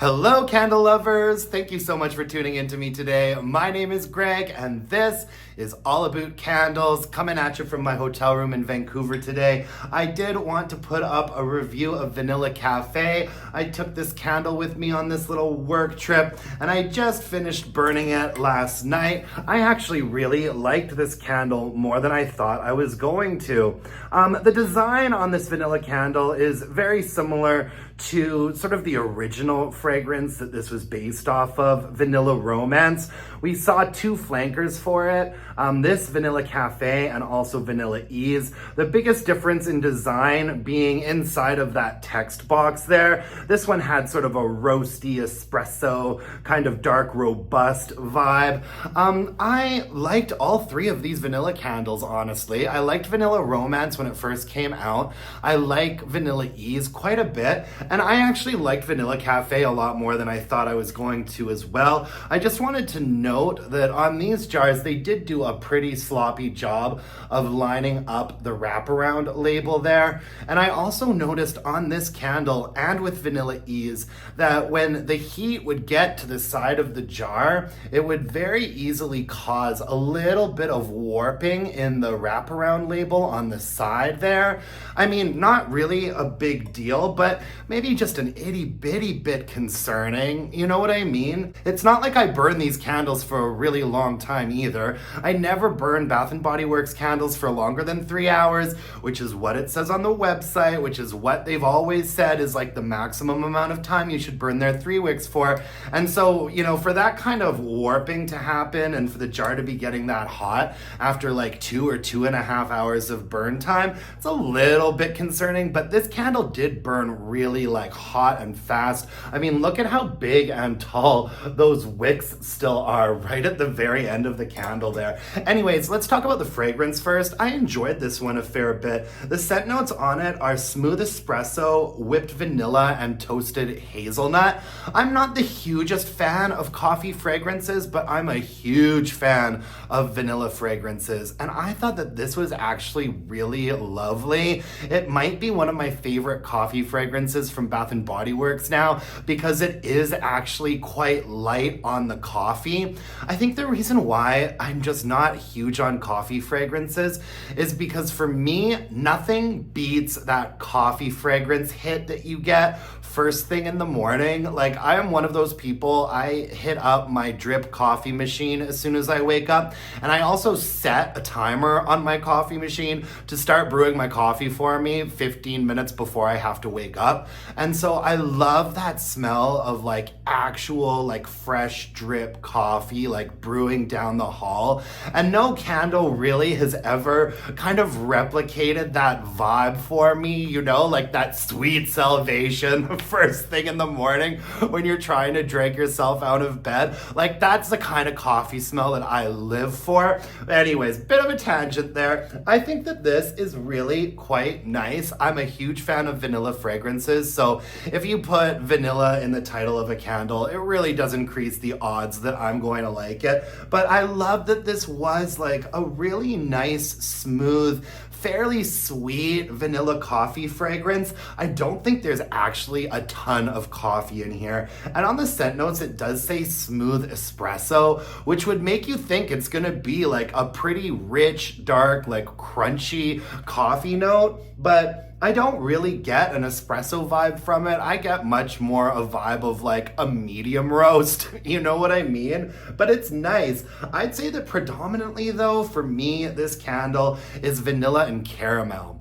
Hello, candle lovers! Thank you so much for tuning in to me today. My name is Greg, and this is all about candles, coming at you from my hotel room in Vancouver today. I did want to put up a review of Vanilla Cafe. I took this candle with me on this little work trip, and I just finished burning it last night. I actually really liked this candle more than I thought I was going to. The design on this vanilla candle is very similar to sort of the original fragrance that this was based off of, Vanilla Romance. We saw two flankers for it, this Vanilla Cafe and also Vanilla Ease. The biggest difference in design being inside of that text box there. This one had sort of a roasty espresso, kind of dark, robust vibe. I liked all three of these vanilla candles, honestly. I liked Vanilla Romance when it first came out. I like Vanilla Ease quite a bit. And I actually liked Vanilla Cafe a lot more than I thought I was going to as well. I just wanted to note that on these jars, they did do a pretty sloppy job of lining up the wraparound label there. And I also noticed on this candle and with Vanilla Ease that when the heat would get to the side of the jar, it would very easily cause a little bit of warping in the wraparound label on the side there. I mean, not really a big deal, but maybe just an itty bitty bit concerning. You know what I mean? It's not like I burn these candles for a really long time either. I never burn Bath & Body Works candles for longer than 3 hours, which is what it says on the website, which is what they've always said is like the maximum amount of time you should burn their 3 wicks for. And so, you know, for that kind of warping to happen and for the jar to be getting that hot after like 2 or 2.5 hours of burn time, it's a little bit concerning, but this candle did burn really like hot and fast. I mean, look at how big and tall those wicks still are right at the very end of the candle there. Anyways, let's talk about the fragrance first. I enjoyed this one a fair bit. The scent notes on it are smooth espresso, whipped vanilla, and toasted hazelnut. I'm not the hugest fan of coffee fragrances, but I'm a huge fan of vanilla fragrances. And I thought that this was actually really lovely. It might be one of my favorite coffee fragrances from Bath & Body Works now because it is actually quite light on the coffee. I think the reason why I'm just not huge on coffee fragrances is because for me, nothing beats that coffee fragrance hit that you get first thing in the morning. Like, I am one of those people, I hit up my drip coffee machine as soon as I wake up, and I also set a timer on my coffee machine to start brewing my coffee for me 15 minutes before I have to wake up. And so I love that smell of like actual like fresh drip coffee like brewing down the hall. And no candle really has ever kind of replicated that vibe for me, you know, like that sweet salvation first thing in the morning when you're trying to drag yourself out of bed. Like, that's the kind of coffee smell that I live for. Anyways, bit of a tangent there. I think that this is really quite nice. I'm a huge fan of vanilla fragrances, so if you put vanilla in the title of a candle, it really does increase the odds that I'm going to like it. But I love that this was like a really nice, smooth, fairly sweet vanilla coffee fragrance. I don't think there's actually a ton of coffee in here. And on the scent notes, it does say smooth espresso, which would make you think it's gonna be like a pretty rich, dark, like crunchy coffee note, but I don't really get an espresso vibe from it. I get much more a vibe of like a medium roast, you know what I mean? But it's nice. I'd say that predominantly though, for me, this candle is vanilla and caramel.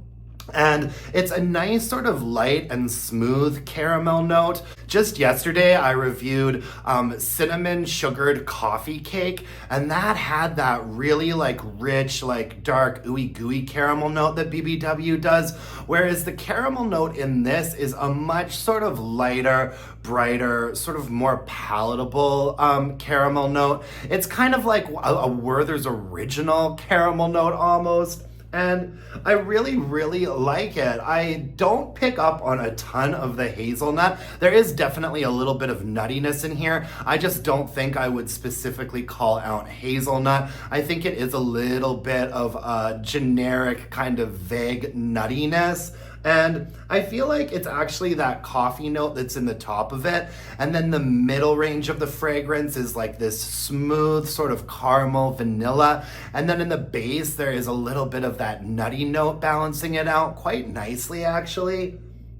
And it's a nice sort of light and smooth caramel note. Just yesterday, I reviewed cinnamon sugared coffee cake, and that had that really like rich, like dark, ooey gooey caramel note that BBW does. Whereas the caramel note in this is a much sort of lighter, brighter, sort of more palatable caramel note. It's kind of like a Werther's original caramel note almost. And I really, really like it. I don't pick up on a ton of the hazelnut. There is definitely a little bit of nuttiness in here. I just don't think I would specifically call out hazelnut. I think it is a little bit of a generic kind of vague nuttiness. And I feel like it's actually that coffee note that's in the top of it. And then the middle range of the fragrance is like this smooth sort of caramel vanilla. And then in the base, there is a little bit of that nutty note balancing it out quite nicely, actually.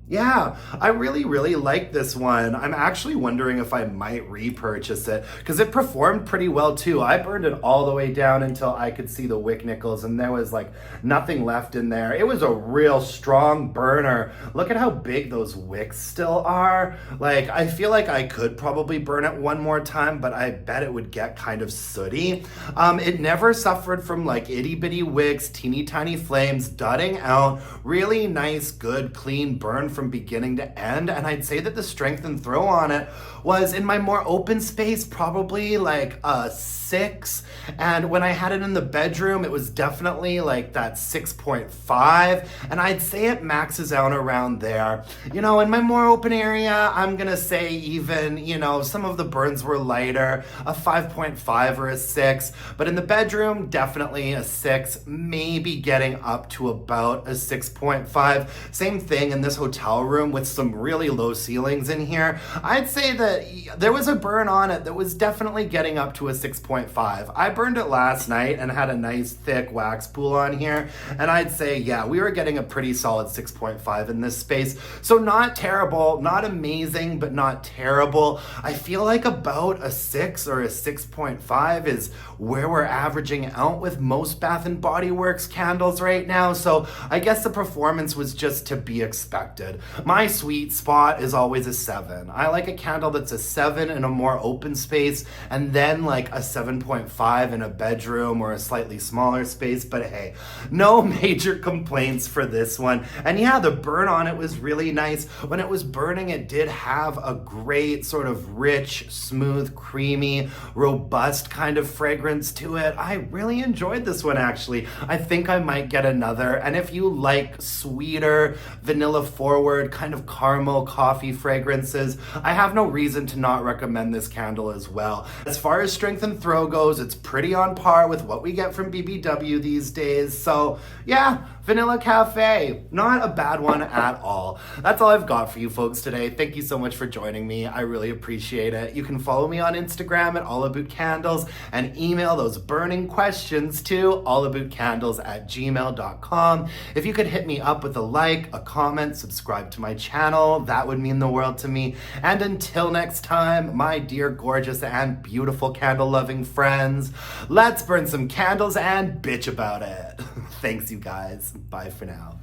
Yeah, I really, really like this one. I'm actually wondering if I might repurchase it because it performed pretty well too. I burned it all the way down until I could see the wick nickels and there was like nothing left in there. It was a real strong burner. Look at how big those wicks still are. Like, I feel like I could probably burn it one more time, but I bet it would get kind of sooty. It never suffered from like itty bitty wicks, teeny tiny flames, dudding out. Really nice, good, clean burn from beginning to end, and I'd say that the strength and throw on it was in my more open space probably like a 6, and when I had it in the bedroom it was definitely like that 6.5, and I'd say it maxes out around there. You know, in my more open area, I'm gonna say even, you know, some of the burns were lighter, a 5.5 or a 6, but in the bedroom definitely a 6, maybe getting up to about a 6.5. Same thing in this hotel room with some really low ceilings in here. I'd say that there was a burn on it that was definitely getting up to a 6.5. I burned it last night and had a nice thick wax pool on here, and I'd say, yeah, we were getting a pretty solid 6.5 in this space. So not terrible, not amazing, but not terrible. I feel like about a 6 or a 6.5 is where we're averaging out with most Bath & Body Works candles right now. So I guess the performance was just to be expected. My sweet spot is always a 7. I like a candle that's a 7 in a more open space, and then like a 7.5 in a bedroom or a slightly smaller space. But hey, no major complaints for this one. And yeah, the burn on it was really nice. When it was burning, it did have a great sort of rich, smooth, creamy, robust kind of fragrance to it. I really enjoyed this one, actually. I think I might get another. And if you like sweeter, vanilla forward, kind of caramel coffee fragrances, I have no reason to not recommend this candle as well. As far as strength and throw goes, it's pretty on par with what we get from BBW these days. So yeah, Vanilla Cafe, not a bad one at all. That's all I've got for you folks today. Thank you so much for joining me. I really appreciate it. You can follow me on Instagram at allaboutcandles and email those burning questions to allaboutcandles@gmail.com. If you could hit me up with a like, a comment, subscribe to my channel, that would mean the world to me. And until next time, my dear gorgeous and beautiful candle-loving friends, let's burn some candles and bitch about it. Thanks, you guys. Bye for now.